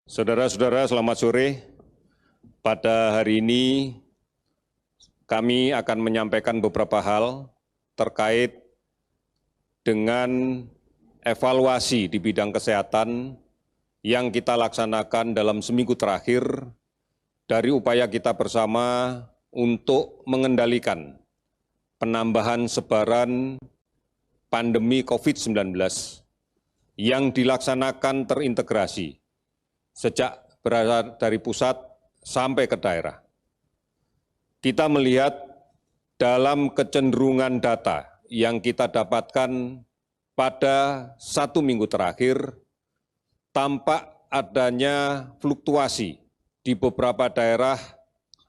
Saudara-saudara, selamat sore. Pada hari ini kami akan menyampaikan beberapa hal terkait dengan evaluasi di bidang kesehatan yang kita laksanakan dalam seminggu terakhir dari upaya kita bersama untuk mengendalikan penambahan sebaran pandemi COVID-19 yang dilaksanakan terintegrasi sejak berasal dari pusat sampai ke daerah. Kita melihat dalam kecenderungan data yang kita dapatkan pada 1 minggu terakhir, tampak adanya fluktuasi di beberapa daerah,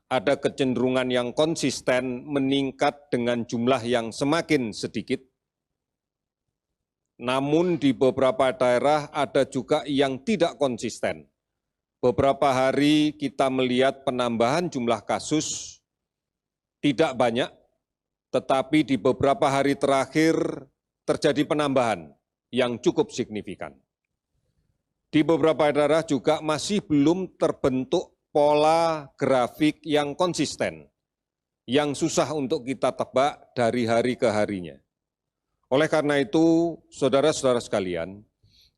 ada kecenderungan yang konsisten meningkat dengan jumlah yang semakin sedikit. Namun di beberapa daerah ada juga yang tidak konsisten. Beberapa hari kita melihat penambahan jumlah kasus tidak banyak, tetapi di beberapa hari terakhir terjadi penambahan yang cukup signifikan. Di beberapa daerah juga masih belum terbentuk pola grafik yang konsisten, yang susah untuk kita tebak dari hari ke harinya. Oleh karena itu, saudara-saudara sekalian,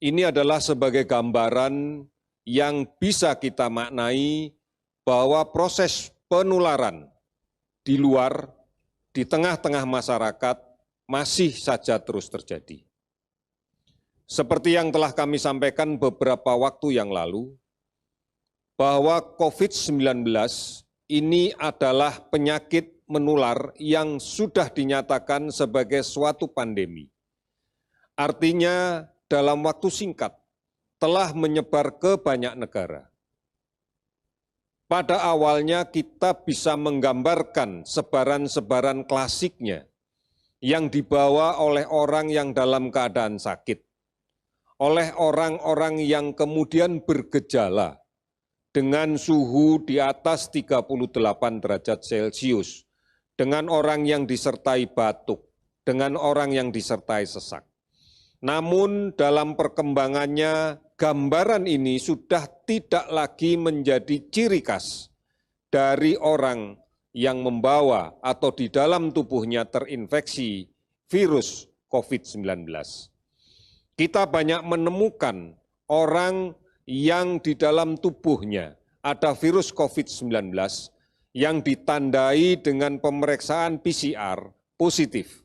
ini adalah sebagai gambaran yang bisa kita maknai bahwa proses penularan di luar, di tengah-tengah masyarakat masih saja terus terjadi. Seperti yang telah kami sampaikan beberapa waktu yang lalu, bahwa COVID-19 ini adalah penyakit menular yang sudah dinyatakan sebagai suatu pandemi. Artinya dalam waktu singkat telah menyebar ke banyak negara. Pada awalnya kita bisa menggambarkan sebaran-sebaran klasiknya yang dibawa oleh orang yang dalam keadaan sakit, oleh orang-orang yang kemudian bergejala dengan suhu di atas 38 derajat Celcius, dengan orang yang disertai batuk, dengan orang yang disertai sesak. Namun dalam perkembangannya, gambaran ini sudah tidak lagi menjadi ciri khas dari orang yang membawa atau di dalam tubuhnya terinfeksi virus COVID-19. Kita banyak menemukan orang yang di dalam tubuhnya ada virus COVID-19 yang ditandai dengan pemeriksaan PCR positif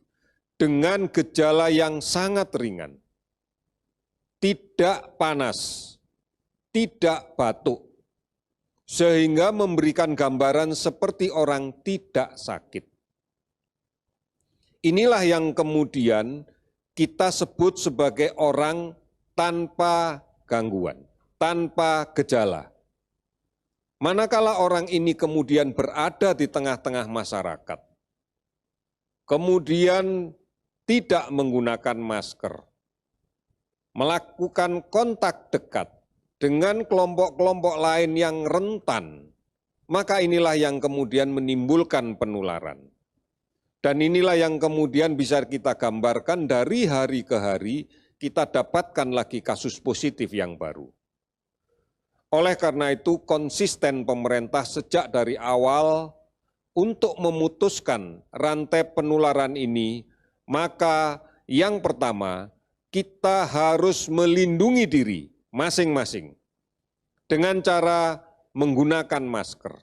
dengan gejala yang sangat ringan, tidak panas, tidak batuk, sehingga memberikan gambaran seperti orang tidak sakit. Inilah yang kemudian kita sebut sebagai orang tanpa gangguan, tanpa gejala. Manakala orang ini kemudian berada di tengah-tengah masyarakat, kemudian tidak menggunakan masker, melakukan kontak dekat dengan kelompok-kelompok lain yang rentan, maka inilah yang kemudian menimbulkan penularan. Dan inilah yang kemudian bisa kita gambarkan dari hari ke hari, kita dapatkan lagi kasus positif yang baru. Oleh karena itu, konsisten pemerintah sejak dari awal untuk memutuskan rantai penularan ini, maka yang pertama, kita harus melindungi diri masing-masing dengan cara menggunakan masker,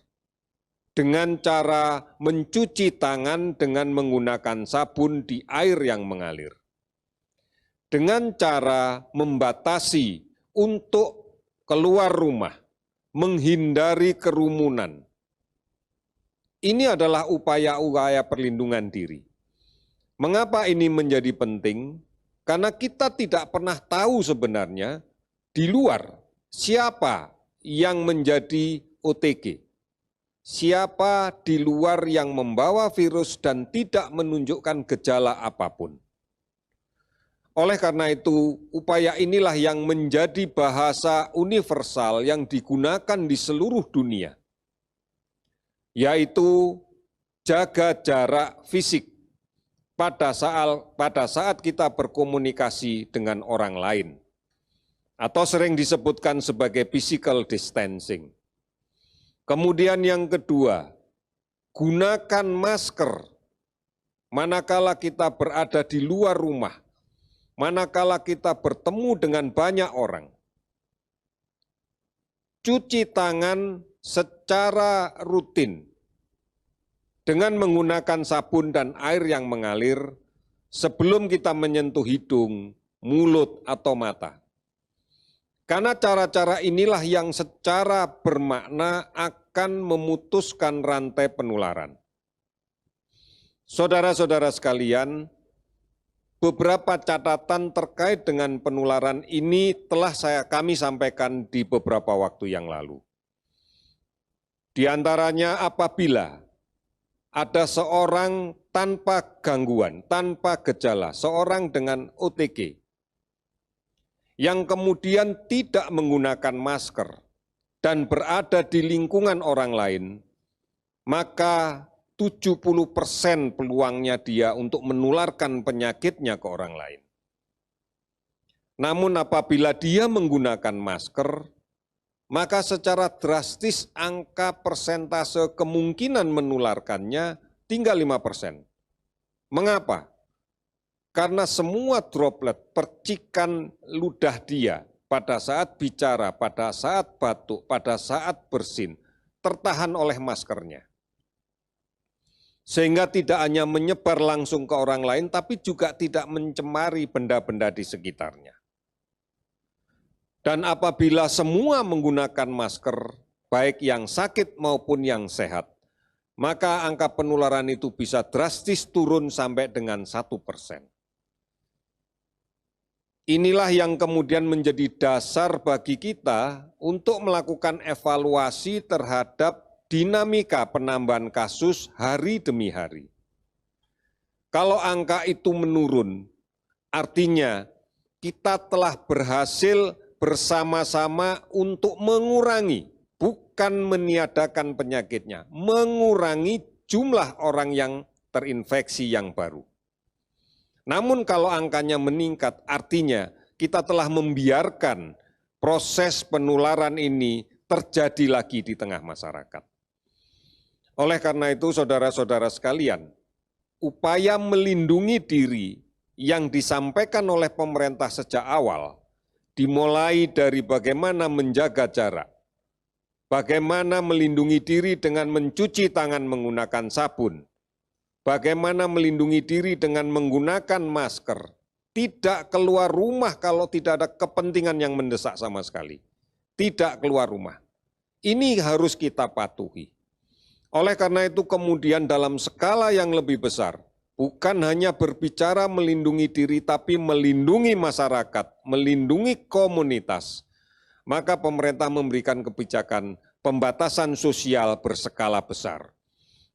dengan cara mencuci tangan dengan menggunakan sabun di air yang mengalir, dengan cara membatasi untuk keluar rumah, menghindari kerumunan. Ini adalah upaya-upaya perlindungan diri. Mengapa ini menjadi penting? Karena kita tidak pernah tahu sebenarnya di luar siapa yang menjadi OTG, siapa di luar yang membawa virus dan tidak menunjukkan gejala apapun. Oleh karena itu, upaya inilah yang menjadi bahasa universal yang digunakan di seluruh dunia, yaitu jaga jarak fisik pada saat kita berkomunikasi dengan orang lain. atau sering disebutkan sebagai physical distancing. Kemudian yang kedua, gunakan masker manakala kita berada di luar rumah, manakala kita bertemu dengan banyak orang. Cuci tangan secara rutin dengan menggunakan sabun dan air yang mengalir sebelum kita menyentuh hidung, mulut, atau mata. Karena cara-cara inilah yang secara bermakna akan memutuskan rantai penularan. Saudara-saudara sekalian, beberapa catatan terkait dengan penularan ini telah kami sampaikan di beberapa waktu yang lalu. Di antaranya apabila ada seorang tanpa gangguan, tanpa gejala, seorang dengan OTG, yang kemudian tidak menggunakan masker dan berada di lingkungan orang lain, maka 70% peluangnya dia untuk menularkan penyakitnya ke orang lain. Namun apabila dia menggunakan masker, maka secara drastis angka persentase kemungkinan menularkannya tinggal 5%. Mengapa? Karena semua droplet percikan ludah dia pada saat bicara, pada saat batuk, pada saat bersin, tertahan oleh maskernya. Sehingga tidak hanya menyebar langsung ke orang lain, tapi juga tidak mencemari benda-benda di sekitarnya. Dan apabila semua menggunakan masker, baik yang sakit maupun yang sehat, maka angka penularan itu bisa drastis turun sampai dengan 1%. Inilah yang kemudian menjadi dasar bagi kita untuk melakukan evaluasi terhadap dinamika penambahan kasus hari demi hari. Kalau angka itu menurun, artinya kita telah berhasil bersama-sama untuk mengurangi, bukan meniadakan penyakitnya, mengurangi jumlah orang yang terinfeksi yang baru. Namun kalau angkanya meningkat, artinya kita telah membiarkan proses penularan ini terjadi lagi di tengah masyarakat. Oleh karena itu, saudara-saudara sekalian, upaya melindungi diri yang disampaikan oleh pemerintah sejak awal, dimulai dari bagaimana menjaga jarak, bagaimana melindungi diri dengan mencuci tangan menggunakan sabun, bagaimana melindungi diri dengan menggunakan masker, tidak keluar rumah kalau tidak ada kepentingan yang mendesak sama sekali. Tidak keluar rumah. Ini harus kita patuhi. Oleh karena itu kemudian dalam skala yang lebih besar, bukan hanya berbicara melindungi diri, tapi melindungi masyarakat, melindungi komunitas, maka pemerintah memberikan kebijakan pembatasan sosial berskala besar.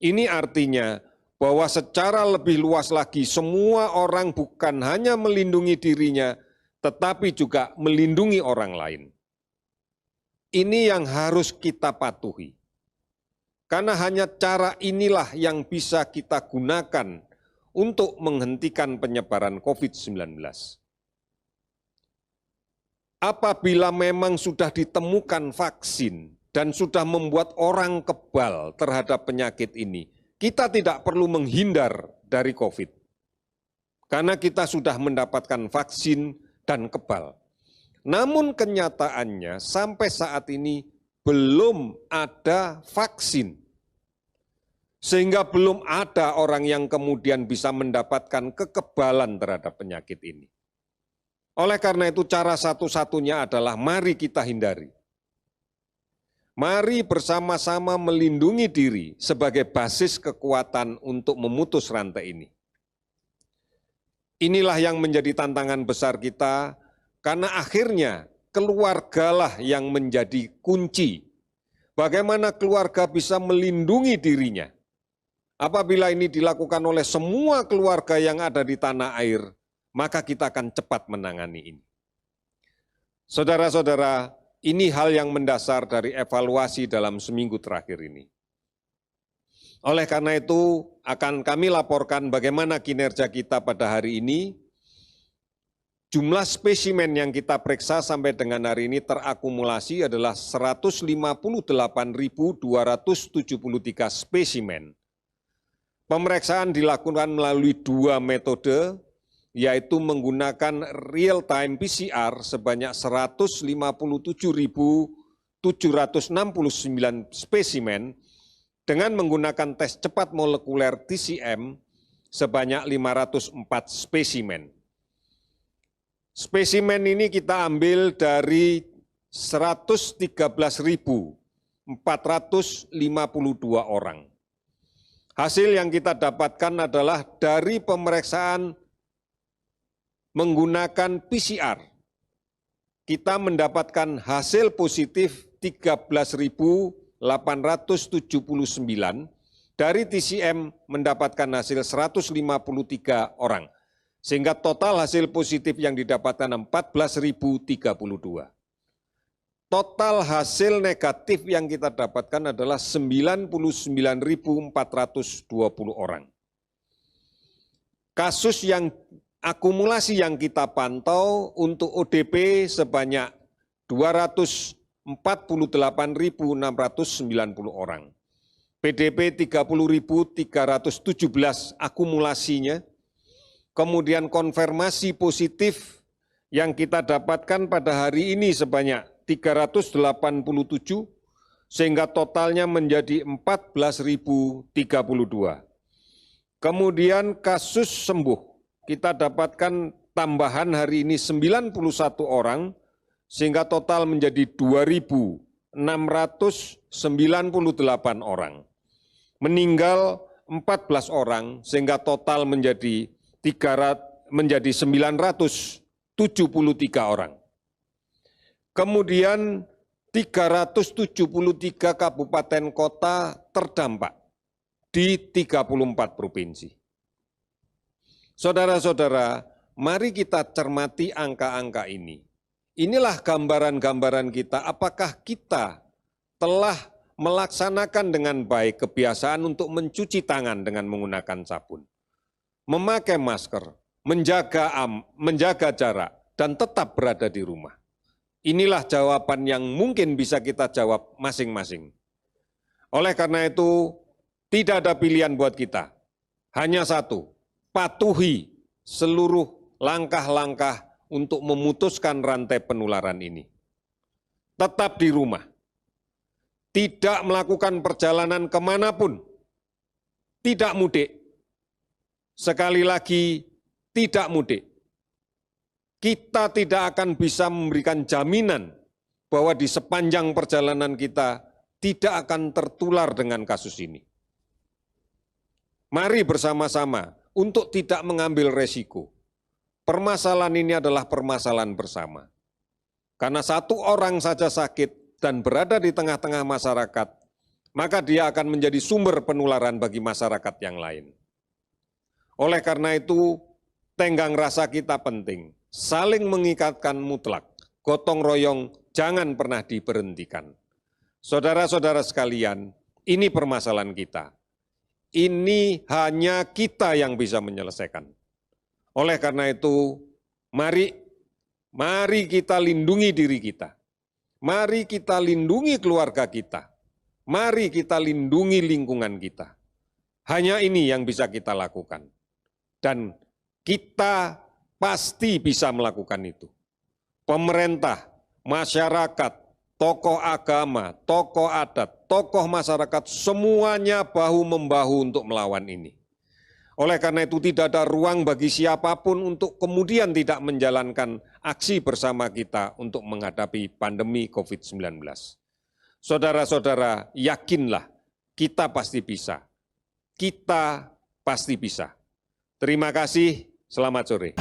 Ini artinya bahwa secara lebih luas lagi semua orang bukan hanya melindungi dirinya, tetapi juga melindungi orang lain. Ini yang harus kita patuhi. Karena hanya cara inilah yang bisa kita gunakan untuk menghentikan penyebaran COVID-19. Apabila memang sudah ditemukan vaksin dan sudah membuat orang kebal terhadap penyakit ini, kita tidak perlu menghindar dari COVID. Karena kita sudah mendapatkan vaksin dan kebal. Namun kenyataannya sampai saat ini belum ada vaksin. Sehingga belum ada orang yang kemudian bisa mendapatkan kekebalan terhadap penyakit ini. Oleh karena itu cara satu-satunya adalah mari kita hindari. Mari bersama-sama melindungi diri sebagai basis kekuatan untuk memutus rantai ini. Inilah yang menjadi tantangan besar kita, karena akhirnya keluargalah yang menjadi kunci. Bagaimana keluarga bisa melindungi dirinya? Apabila ini dilakukan oleh semua keluarga yang ada di tanah air, maka kita akan cepat menangani ini. Saudara-saudara, ini hal yang mendasar dari evaluasi dalam seminggu terakhir ini. Oleh karena itu, akan kami laporkan bagaimana kinerja kita pada hari ini. jumlah spesimen yang kita periksa sampai dengan hari ini terakumulasi adalah 158.273 spesimen. Pemeriksaan dilakukan melalui 2 metode, yaitu menggunakan real-time PCR sebanyak 157.769 spesimen dengan menggunakan tes cepat molekuler TCM sebanyak 504 spesimen. Spesimen ini kita ambil dari 113.452 orang. Hasil yang kita dapatkan adalah dari pemeriksaan menggunakan PCR. Kita mendapatkan hasil positif 13.879, dari TCM mendapatkan hasil 153 orang. Sehingga total hasil positif yang didapatkan 14.032. Total hasil negatif yang kita dapatkan adalah 99.420 orang. Kasus yang akumulasi yang kita pantau untuk ODP sebanyak 248.690 orang. PDP 30.317 akumulasinya. Kemudian konfirmasi positif yang kita dapatkan pada hari ini sebanyak 387, sehingga totalnya menjadi 14.032. Kemudian kasus sembuh, kita dapatkan tambahan hari ini 91 orang, sehingga total menjadi 2.698 orang. Meninggal 14 orang, sehingga total menjadi 973 orang. Kemudian 373 kabupaten kota terdampak di 34 provinsi. Saudara-saudara, mari kita cermati angka-angka ini. Inilah gambaran-gambaran kita apakah kita telah melaksanakan dengan baik kebiasaan untuk mencuci tangan dengan menggunakan sabun, memakai masker, menjaga jarak, dan tetap berada di rumah. Inilah jawaban yang mungkin bisa kita jawab masing-masing. Oleh karena itu, tidak ada pilihan buat kita. Hanya satu, patuhi seluruh langkah-langkah untuk memutuskan rantai penularan ini. Tetap di rumah. Tidak melakukan perjalanan kemanapun. Tidak mudik. Sekali lagi, tidak mudik. Kita tidak akan bisa memberikan jaminan bahwa di sepanjang perjalanan kita tidak akan tertular dengan kasus ini. Mari bersama-sama untuk tidak mengambil resiko. Permasalahan ini adalah permasalahan bersama. Karena satu orang saja sakit dan berada di tengah-tengah masyarakat, maka dia akan menjadi sumber penularan bagi masyarakat yang lain. Oleh karena itu, tenggang rasa kita penting, saling mengikatkan mutlak, gotong royong jangan pernah diberhentikan. Saudara-saudara sekalian, ini permasalahan kita. Ini hanya kita yang bisa menyelesaikan. Oleh karena itu, mari kita lindungi diri kita. Mari kita lindungi keluarga kita. Mari kita lindungi lingkungan kita. Hanya ini yang bisa kita lakukan. Dan kita pasti bisa melakukan itu. Pemerintah, masyarakat, tokoh agama, tokoh adat, tokoh masyarakat, semuanya bahu-membahu untuk melawan ini. Oleh karena itu tidak ada ruang bagi siapapun untuk kemudian tidak menjalankan aksi bersama kita untuk menghadapi pandemi COVID-19. Saudara-saudara, yakinlah kita pasti bisa. Kita pasti bisa. Terima kasih, selamat sore.